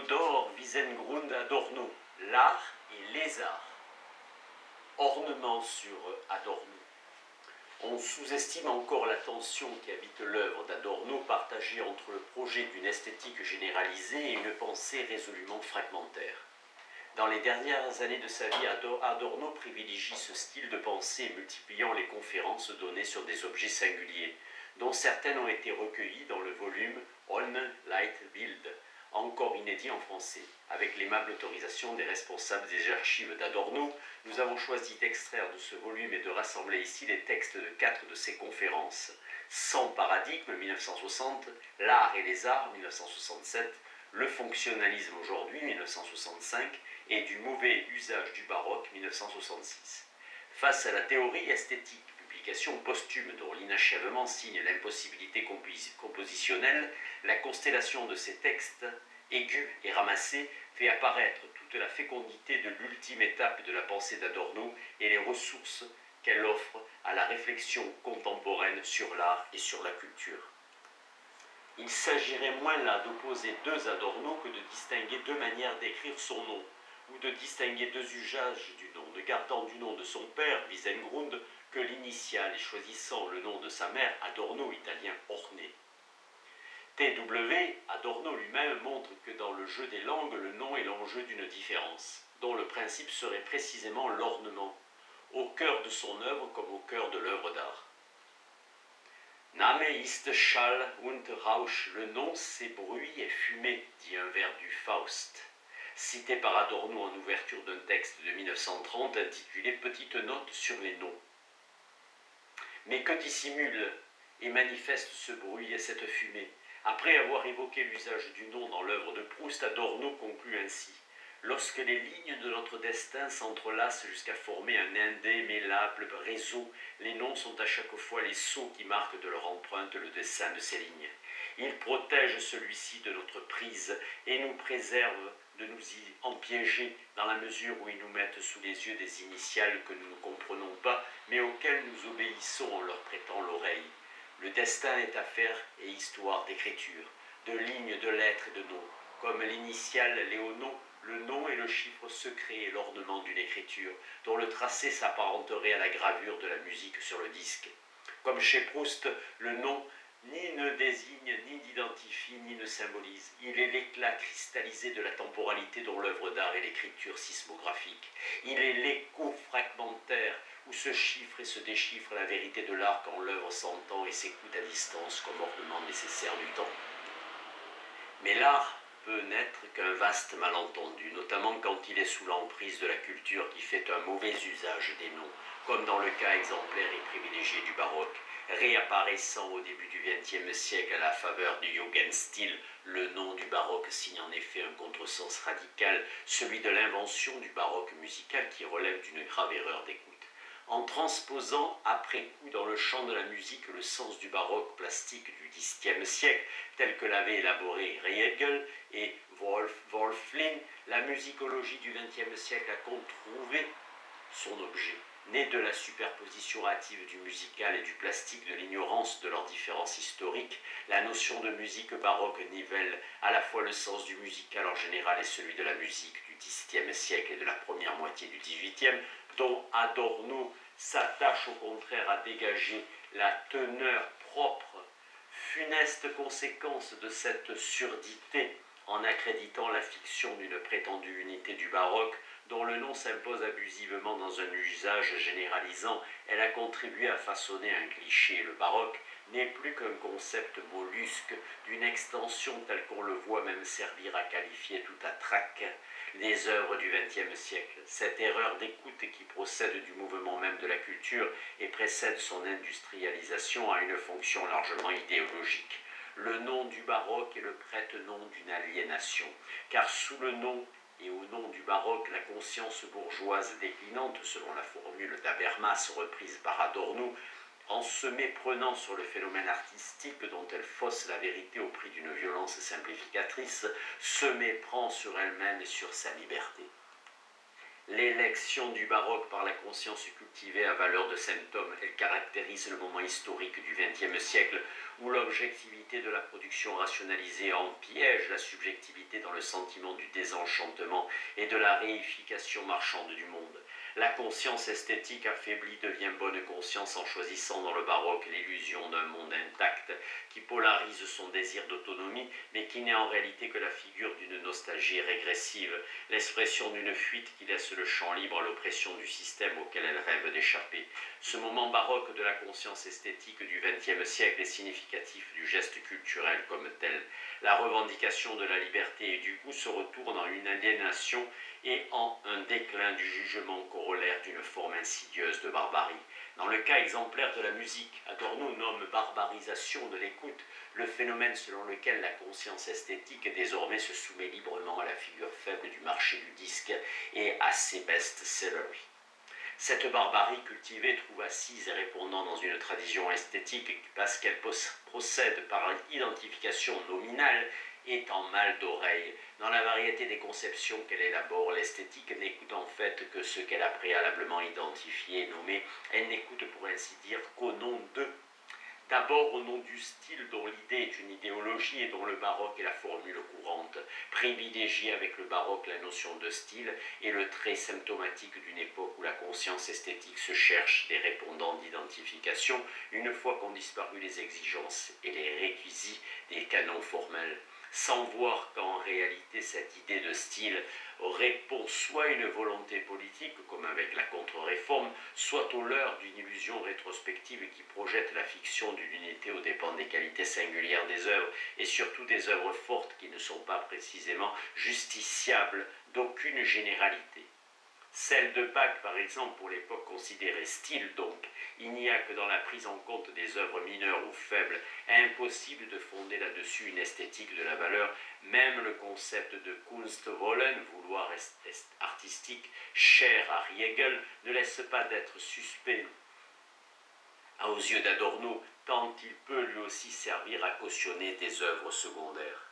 Theodor Wiesengrund Adorno, l'art et les arts. Ornement sur Adorno. On sous-estime encore la tension qui habite l'œuvre d'Adorno, partagée entre le projet d'une esthétique généralisée et une pensée résolument fragmentaire. Dans les dernières années de sa vie, Adorno privilégie ce style de pensée, multipliant les conférences données sur des objets singuliers, dont certaines ont été recueillies dans le volume On Leitbild, encore inédit en français. Avec l'aimable autorisation des responsables des archives d'Adorno, nous avons choisi d'extraire de ce volume et de rassembler ici les textes de 4 de ses conférences. Sans paradigme, 1960, L'art et les arts, 1967, Le fonctionnalisme aujourd'hui, 1965, et Du mauvais usage du baroque, 1966. Face à la théorie esthétique, publication posthume dont l'inachèvement signe l'impossibilité compositionnelle, la constellation de ces textes, aigus et ramassés, fait apparaître toute la fécondité de l'ultime étape de la pensée d'Adorno et les ressources qu'elle offre à la réflexion contemporaine sur l'art et sur la culture. Il s'agirait moins là d'opposer deux Adorno que de distinguer deux manières d'écrire son nom, ou de distinguer deux usages du nom, ne gardant du nom de son père, Wiesengrund, que l'initiale et choisissant le nom de sa mère, Adorno, italien orné. T.W. Adorno lui-même montre que dans le jeu des langues, le nom est l'enjeu d'une différence, dont le principe serait précisément l'ornement, au cœur de son œuvre comme au cœur de l'œuvre d'art. Name ist Schall und Rausch, le nom c'est bruit et fumée, dit un vers du Faust, cité par Adorno en ouverture d'un texte de 1930 intitulé Petite note sur les noms. Mais que dissimule et manifeste ce bruit et cette fumée? Après avoir évoqué l'usage du nom dans l'œuvre de Proust, Adorno conclut ainsi: lorsque les lignes de notre destin s'entrelacent jusqu'à former un indémêlable réseau, les noms sont à chaque fois les sceaux qui marquent de leur empreinte le dessin de ces lignes. Ils protègent celui-ci de notre prise et nous préservent de nous y empiéger dans la mesure où ils nous mettent sous les yeux des initiales que nous ne comprenons pas, mais auxquelles nous obéissons en leur prêtant l'oreille. Le destin est affaire et histoire d'écriture, de lignes, de lettres et de noms. Comme l'initiale Léono, le nom est le chiffre secret et l'ornement d'une écriture, dont le tracé s'apparenterait à la gravure de la musique sur le disque. Comme chez Proust, le nom ni ne désigne, ni n'identifie, ni ne symbolise. Il est l'éclat cristallisé de la temporalité dont l'œuvre d'art est l'écriture sismographique. Il est l'écho fragmentaire où se chiffre et se déchiffre la vérité de l'art quand l'œuvre s'entend et s'écoute à distance comme ornement nécessaire du temps. Mais l'art peut n'être qu'un vaste malentendu, notamment quand il est sous l'emprise de la culture qui fait un mauvais usage des noms, comme dans le cas exemplaire et privilégié du baroque, réapparaissant au début du XXe siècle à la faveur du Jugendstil. Le nom du baroque signe en effet un contresens radical, celui de l'invention du baroque musical qui relève d'une grave erreur d'écoute. En transposant après coup dans le champ de la musique le sens du baroque plastique du Xe siècle, tel que l'avaient élaboré Riegel et Wolfling, la musicologie du XXe siècle a trouvé son objet, né de la superposition hâtive du musical et du plastique, de l'ignorance de leurs différences historiques. La notion de musique baroque nivelle à la fois le sens du musical en général et celui de la musique du Xe siècle et de la première moitié du XVIIIe, dont Adorno s'attache au contraire à dégager la teneur propre, funeste conséquence de cette surdité en accréditant la fiction d'une prétendue unité du baroque, dont le nom s'impose abusivement dans un usage généralisant. Elle a contribué à façonner un cliché. Le baroque n'est plus qu'un concept mollusque d'une extension telle qu'on le voit même servir à qualifier tout à trac les œuvres du XXe siècle. Cette erreur d'écoute qui procède du mouvement même de la culture et précède son industrialisation a une fonction largement idéologique. Le nom du baroque est le prête-nom d'une aliénation, car sous le nom et au nom du baroque, la conscience bourgeoise déclinante, selon la formule d'Habermas reprise par Adorno, en se méprenant sur le phénomène artistique dont elle fausse la vérité au prix d'une violence simplificatrice, se méprend sur elle-même et sur sa liberté. L'élection du baroque par la conscience cultivée a valeur de symptôme. Elle caractérise le moment historique du XXe siècle où l'objectivité de la production rationalisée empiège la subjectivité dans le sentiment du désenchantement et de la réification marchande du monde. La conscience esthétique affaiblie devient bonne conscience en choisissant dans le baroque l'illusion d'un monde intact qui polarise son désir d'autonomie, mais qui n'est en réalité que la figure d'une nostalgie régressive, l'expression d'une fuite qui laisse le champ libre à l'oppression du système auquel elle rêve d'échapper. Ce moment baroque de la conscience esthétique du XXe siècle est significatif du geste culturel comme tel. La revendication de la liberté et du goût se retourne en une aliénation et en un déclin du jugement corollaire d'une forme insidieuse de barbarie. Dans le cas exemplaire de la musique, Adorno nomme barbarisation de l'écoute le phénomène selon lequel la conscience esthétique désormais se soumet librement à la figure faible du marché du disque et à ses best-sellers. Cette barbarie cultivée trouve assise et répondant dans une tradition esthétique parce qu'elle procède par identification nominale est en mal d'oreille. Dans la variété des conceptions qu'elle élabore, l'esthétique n'écoute en fait que ce qu'elle a préalablement identifié et nommé. Elle n'écoute pour ainsi dire qu'au nom d'eux. D'abord au nom du style dont l'idée est une idéologie et dont le baroque est la formule courante, privilégier avec le baroque la notion de style est le trait symptomatique d'une époque où la conscience esthétique se cherche des répondants d'identification une fois qu'ont disparu les exigences et les réquisites des canons formels, sans voir qu'en réalité cette idée de style répond soit à une volonté politique, comme avec la contre-réforme, soit au leurre d'une illusion rétrospective qui projette la fiction d'une unité aux dépens des qualités singulières des œuvres, et surtout des œuvres fortes qui ne sont pas précisément justiciables d'aucune généralité. Celle de Bach, par exemple, pour l'époque considérée style donc, il n'y a que dans la prise en compte des œuvres mineures ou faibles, impossible de fonder là-dessus une esthétique de la valeur. Même le concept de Kunstwollen, vouloir artistique, cher à Riegel, ne laisse pas d'être suspect aux yeux d'Adorno, tant il peut lui aussi servir à cautionner des œuvres secondaires.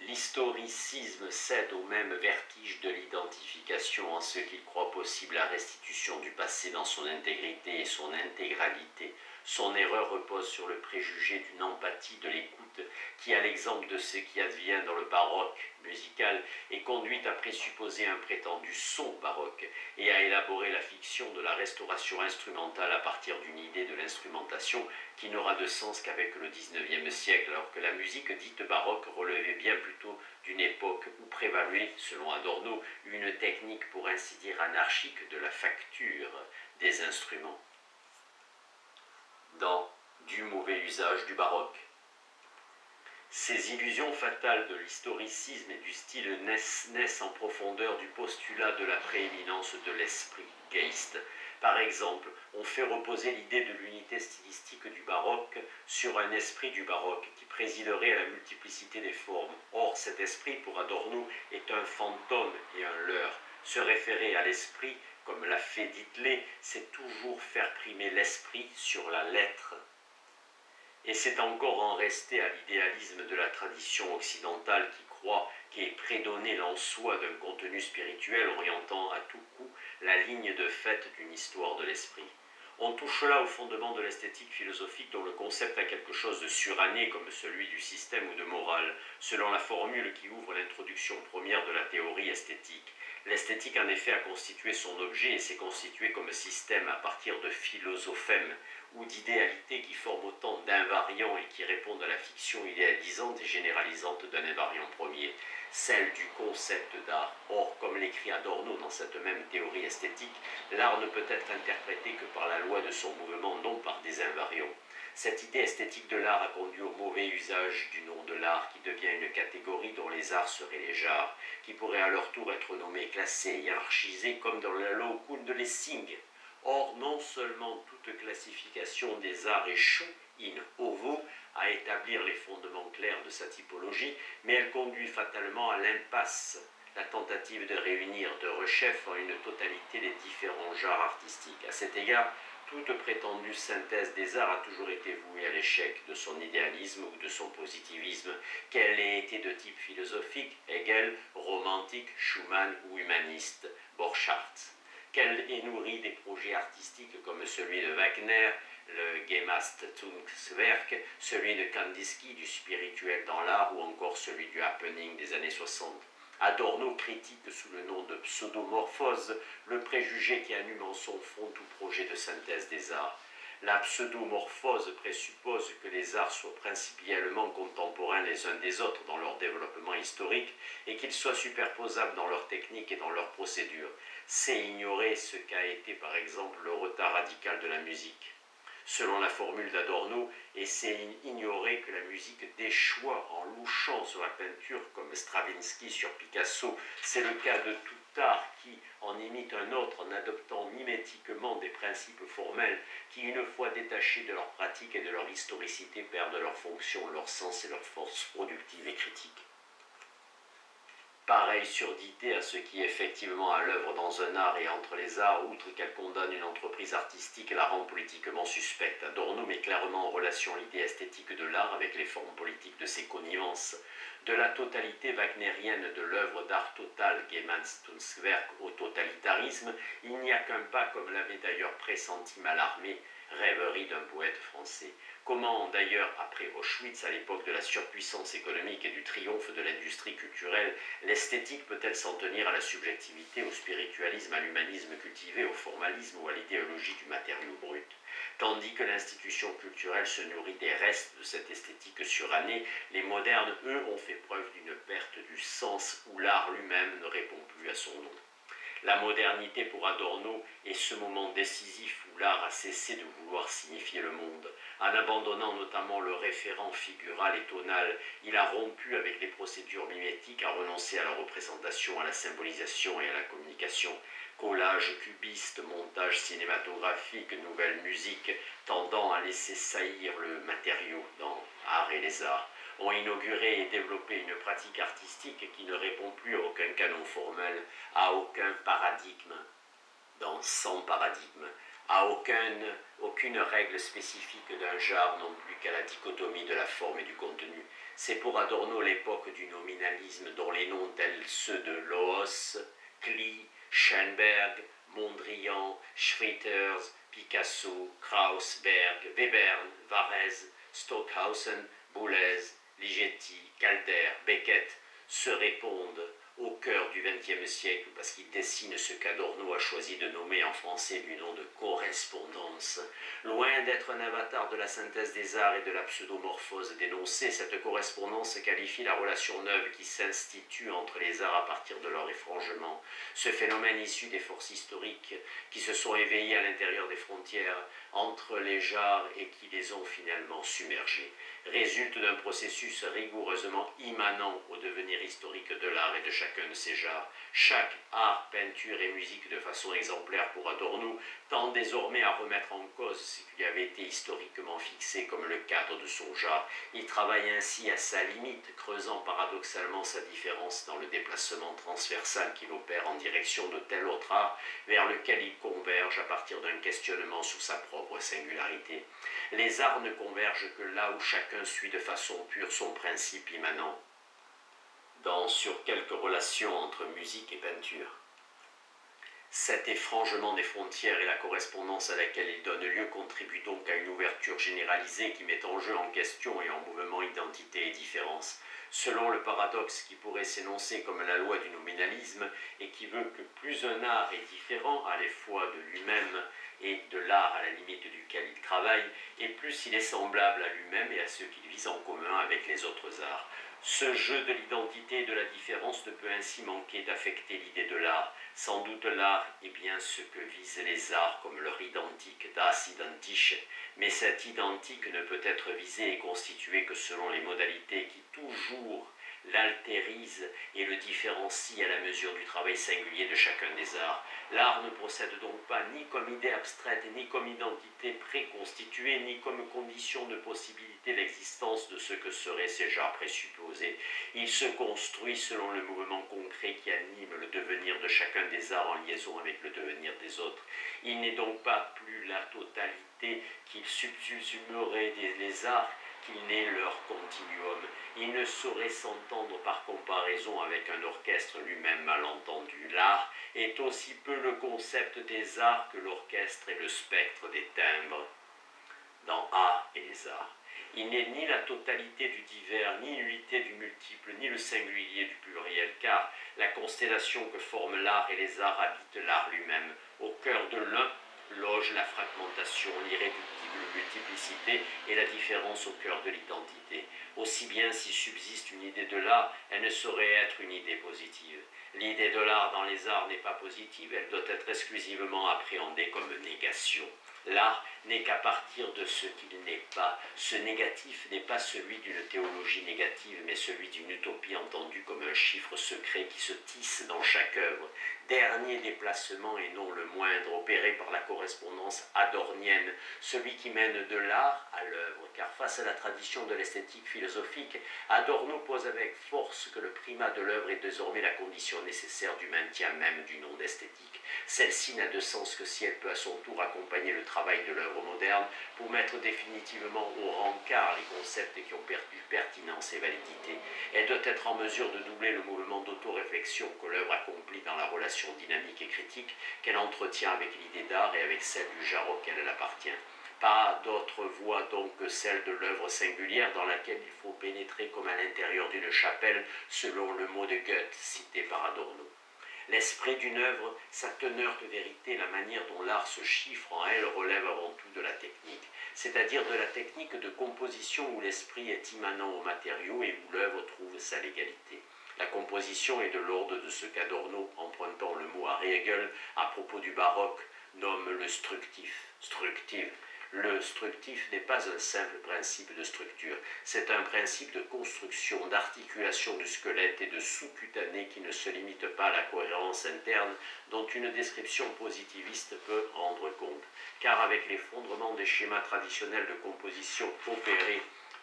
L'historicisme cède au même vertige de l'identification en ce qu'il croit possible la restitution du passé dans son intégrité et son intégralité. Son erreur repose sur le préjugé d'une empathie de l'écoute qui, à l'exemple de ce qui advient dans le baroque musical, est conduite à présupposer un prétendu son baroque et à élaborer la fiction de la restauration instrumentale à partir d'une idée de l'instrumentation qui n'aura de sens qu'avec le XIXe siècle, alors que la musique dite baroque relevait bien plutôt d'une époque où prévalait, selon Adorno, une technique pour ainsi dire anarchique de la facture des instruments. Dans du mauvais usage du baroque. Ces illusions fatales de l'historicisme et du style naissent en profondeur du postulat de la prééminence de l'esprit Geist. Par exemple, on fait reposer l'idée de l'unité stylistique du baroque sur un esprit du baroque qui présiderait à la multiplicité des formes. Or, cet esprit, pour Adorno, est un fantôme et un leurre. Se référer à l'esprit, comme l'a fait Ditley, c'est toujours faire primer l'esprit sur la lettre. Et c'est encore en rester à l'idéalisme de la tradition occidentale qui croit qu'est prédonné en soi d'un contenu spirituel orientant à tout coup la ligne de fait d'une histoire de l'esprit. On touche là au fondement de l'esthétique philosophique dont le concept a quelque chose de suranné comme celui du système ou de morale, selon la formule qui ouvre l'introduction première de la théorie esthétique. L'esthétique en effet a constitué son objet et s'est constituée comme système à partir de philosophèmes ou d'idéalités qui forment autant d'invariants et qui répondent à la fiction idéalisante et généralisante d'un invariant premier, celle du concept d'art. Or, comme l'écrit Adorno dans cette même théorie esthétique, l'art ne peut être interprété que par la loi de son mouvement, non par des invariants. Cette idée esthétique de l'art a conduit au mauvais usage du nom de l'art qui devient une catégorie dont les arts seraient les genres, qui pourraient à leur tour être nommés, classés, hiérarchisés comme dans la Laocoon de Lessing. Or, non seulement toute classification des arts échoue in ovo à établir les fondements clairs de sa typologie, mais elle conduit fatalement à l'impasse, la tentative de réunir de rechef en une totalité les différents genres artistiques. À cet égard, Toute prétendue synthèse des arts a toujours été vouée à l'échec de son idéalisme ou de son positivisme, qu'elle ait été de type philosophique, Hegel, romantique, Schumann ou humaniste, Borchardt. Qu'elle ait nourri des projets artistiques comme celui de Wagner, le Gemeinstunkswerk, celui de Kandinsky, du spirituel dans l'art, ou encore celui du happening des années 60. Adorno critique sous le nom de pseudomorphose le préjugé qui anime en son fond tout projet de synthèse des arts. La pseudomorphose présuppose que les arts soient principiellement contemporains les uns des autres dans leur développement historique et qu'ils soient superposables dans leur technique et dans leurs procédures. C'est ignorer ce qu'a été par exemple le retard radical de la musique. Selon la formule d'Adorno, et c'est ignorer que la musique déchoit en louchant sur la peinture comme Stravinsky sur Picasso. C'est le cas de tout art qui en imite un autre en adoptant mimétiquement des principes formels qui, une fois détachés de leur pratique et de leur historicité, perdent leur fonction, leur sens et leur force productive et critique. Pareille surdité à ce qui est effectivement à l'œuvre dans un art et entre les arts, outre qu'elle condamne une entreprise artistique et la rend politiquement suspecte. Adorno met clairement en relation l'idée esthétique de l'art avec les formes politiques de ses connivences. De la totalité wagnérienne de l'œuvre d'art total Gemeinstunkswerk au totalitarisme, il n'y a qu'un pas, comme l'avait d'ailleurs pressenti Mallarmé, rêverie d'un poète français. Comment d'ailleurs, après Auschwitz, à l'époque de la surpuissance économique et du triomphe de l'industrie culturelle, l'esthétique peut-elle s'en tenir à la subjectivité, au spiritualisme, à l'humanisme cultivé, au formalisme ou à l'idéologie du matériau brut? Tandis que l'institution culturelle se nourrit des restes de cette esthétique surannée, les modernes, eux, ont fait preuve d'une perte du sens où l'art lui-même ne répond plus à son nom. La modernité pour Adorno est ce moment décisif où l'art a cessé de vouloir signifier le monde. En abandonnant notamment le référent figural et tonal, il a rompu avec les procédures mimétiques, a renoncé à la représentation, à la symbolisation et à la communication. Collage cubiste, montage cinématographique, nouvelle musique, tendant à laisser saillir le matériau dans Art et les arts, ont inauguré et développé une pratique artistique qui ne répond plus à aucun canon formel, à aucun paradigme, dans 100 paradigmes, à aucune règle spécifique d'un genre non plus qu'à la dichotomie de la forme et du contenu. C'est pour Adorno l'époque du nominalisme dont les noms tels ceux de Loos, Klee, Schoenberg, Mondrian, Schwitters, Picasso, Krauss, Berg, Webern, Varese, Stockhausen, Boulez, Ligeti, Calder, Beckett se répondent au cœur du XXe siècle parce qu'ils dessinent ce qu'Adorno a choisi de nommer en français du nom de correspondance. Loin d'être un avatar de la synthèse des arts et de la pseudomorphose dénoncée, cette correspondance qualifie la relation neuve qui s'institue entre les arts à partir de leur effrangement. Ce phénomène issu des forces historiques qui se sont éveillées à l'intérieur des frontières entre les genres et qui les ont finalement submergés résulte d'un processus rigoureusement immanent au devenir historique de l'art et de chacun de ces genres. Chaque art, peinture et musique, de façon exemplaire pour Adorno, tend désormais à remettre en cause ce qui avait été historiquement fixé comme le cadre de son genre. Il travaille ainsi à sa limite, creusant paradoxalement sa différence dans le déplacement transversal qu'il opère en direction de tel autre art vers lequel il converge à partir d'un questionnement sur sa propre singularité. Les arts ne convergent que là où chacun suit de façon pure son principe immanent, sur quelques relations entre musique et peinture. Cet effrangement des frontières et la correspondance à laquelle il donne lieu contribuent donc à une ouverture généralisée qui met en jeu, en question et en mouvement identité et différence. Selon le paradoxe qui pourrait s'énoncer comme la loi du nominalisme et qui veut que plus un art est différent à la fois de lui-même et de l'art à la limite duquel il travaille, et plus il est semblable à lui-même et à ce qu'il vise en commun avec les autres arts. Ce jeu de l'identité et de la différence ne peut ainsi manquer d'affecter l'idée de l'art. Sans doute l'art est bien ce que visent les arts comme leur identique, das identisch, mais cet identique ne peut être visé et constitué que selon les modalités qui toujours l'altérise et le différencie à la mesure du travail singulier de chacun des arts. L'art ne procède donc pas ni comme idée abstraite, ni comme identité préconstituée, ni comme condition de possibilité d'existence de ce que seraient ces genres présupposés. Il se construit selon le mouvement concret qui anime le devenir de chacun des arts en liaison avec le devenir des autres. Il n'est donc pas plus la totalité qu'il subsumerait les arts qu'il n'est leur continuum. Il ne saurait s'entendre par comparaison avec un orchestre lui-même mal entendu. L'art est aussi peu le concept des arts que l'orchestre est le spectre des timbres. Dans art et les arts, il n'est ni la totalité du divers, ni l'unité du multiple, ni le singulier du pluriel, car la constellation que forment l'art et les arts habite l'art lui-même. Au cœur de l'un loge la fragmentation, l'irréductible multiplicité et la différence au cœur de l'identité. Aussi bien s'il subsiste une idée de l'art, elle ne saurait être une idée positive. L'idée de l'art dans les arts n'est pas positive, elle doit être exclusivement appréhendée comme négation. L'art n'est qu'à partir de ce qu'il n'est pas. Ce négatif n'est pas celui d'une théologie négative, mais celui d'une utopie entendue comme un chiffre secret qui se tisse dans chaque œuvre. Dernier déplacement et non le moindre, opéré par la correspondance adornienne, celui qui mène de l'art à l'œuvre, car face à la tradition de l'esthétique philosophique, Adorno pose avec force que le primat de l'œuvre est désormais la condition nécessaire du maintien même du nom d'esthétique. Celle-ci n'a de sens que si elle peut à son tour accompagner le travail de l'œuvre moderne pour mettre définitivement au rencard les concepts qui ont perdu pertinence et validité. Elle doit être en mesure de doubler le mouvement d'autoréflexion que l'œuvre accomplit dans la relation dynamique et critique qu'elle entretient avec l'idée d'art et avec celle du genre auquel elle appartient. Pas d'autre voie donc que celle de l'œuvre singulière dans laquelle il faut pénétrer comme à l'intérieur d'une chapelle, selon le mot de Goethe cité par Adorno. L'esprit d'une œuvre, sa teneur de vérité, la manière dont l'art se chiffre en elle relève avant tout de la technique, c'est-à-dire de la technique de composition où l'esprit est immanent au matériau et où l'œuvre trouve sa légalité. La composition est de l'ordre de ce qu'Adorno, empruntant le mot à Hegel à propos du baroque, nomme le structif. Le structif n'est pas un simple principe de structure, c'est un principe de construction, d'articulation du squelette et de sous-cutané qui ne se limite pas à la cohérence interne dont une description positiviste peut rendre compte. Car avec l'effondrement des schémas traditionnels de composition opérés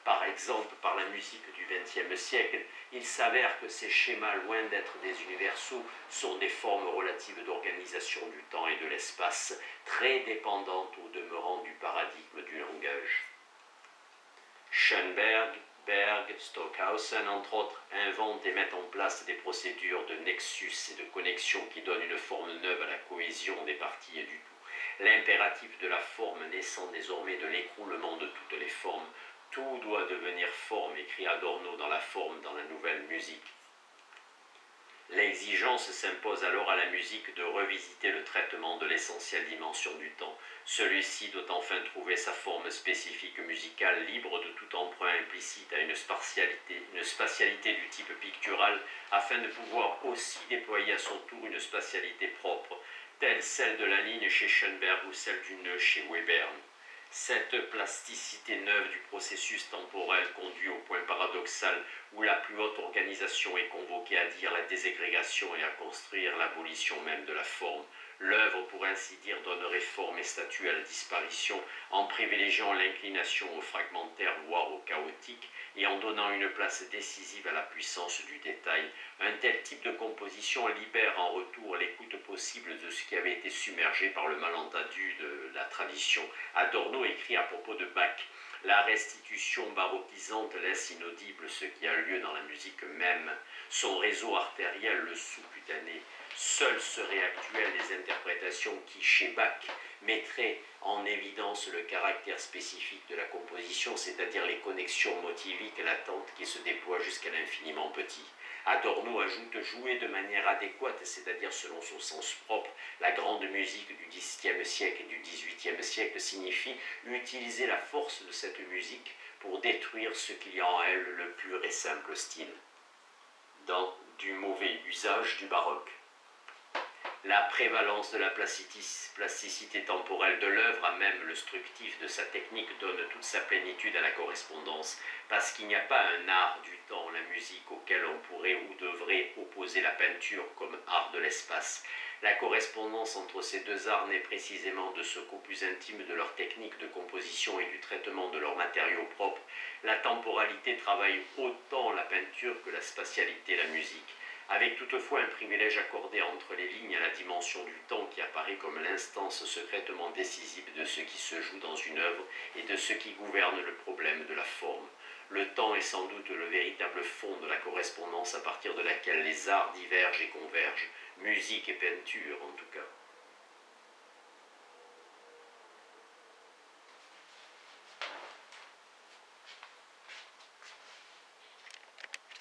par exemple par la musique du XXe siècle, il s'avère que ces schémas, loin d'être des universaux, sont des formes relatives d'organisation du temps et de l'espace, très dépendantes au demeurant du paradigme du langage. Schoenberg, Berg, Stockhausen, entre autres, inventent et mettent en place des procédures de nexus et de connexion qui donnent une forme neuve à la cohésion des parties et du tout. L'impératif de la forme naissant désormais de l'écroulement de toutes les formes, tout doit devenir forme, écrit Adorno dans la forme dans la nouvelle musique. L'exigence s'impose alors à la musique de revisiter le traitement de l'essentielle dimension du temps. Celui-ci doit enfin trouver sa forme spécifique musicale, libre de tout emprunt implicite à une spatialité du type pictural, afin de pouvoir aussi déployer à son tour une spatialité propre, telle celle de la ligne chez Schoenberg ou celle du nœud chez Webern. Cette plasticité neuve du processus temporel conduit au point paradoxal où la plus haute organisation est convoquée à dire la déségrégation et à construire l'abolition même de la forme. L'œuvre, pour ainsi dire, donnerait forme et statut à la disparition en privilégiant l'inclination au fragmentaire voire au chaotique et en donnant une place décisive à la puissance du détail. Un tel type de composition libère en retour l'écoute possible de ce qui avait été submergé par le malentendu de la tradition. Adorno écrit à propos de Bach: la restitution baroquisante laisse inaudible ce qui a lieu dans la musique même. Son réseau artériel, le sous-cutané, seules seraient actuelles les interprétations qui, chez Bach, mettraient en évidence le caractère spécifique de la composition, c'est-à-dire les connexions motiviques latentes qui se déploient jusqu'à l'infiniment petit. Adorno ajoute jouer de manière adéquate, c'est-à-dire selon son sens propre, la grande musique du XXe siècle et du XVIIIe siècle signifie utiliser la force de cette musique pour détruire ce qu'il y a en elle le pur et simple style. Dans du mauvais usage du baroque. La prévalence de la plasticité temporelle de l'œuvre, à même le structif de sa technique, donne toute sa plénitude à la correspondance, parce qu'il n'y a pas un art du temps, la musique, auquel on pourrait ou devrait opposer la peinture comme art de l'espace. La correspondance entre ces deux arts naît précisément de ce qu'au plus intime de leur technique de composition et du traitement de leurs matériaux propres, la temporalité travaille autant la peinture que la spatialité la musique, avec toutefois un privilège accordé entre les lignes à la dimension du temps qui apparaît comme l'instance secrètement décisive de ce qui se joue dans une œuvre et de ce qui gouverne le problème de la forme. Le temps est sans doute le véritable fond de la correspondance à partir de laquelle les arts divergent et convergent, musique et peinture en tout cas.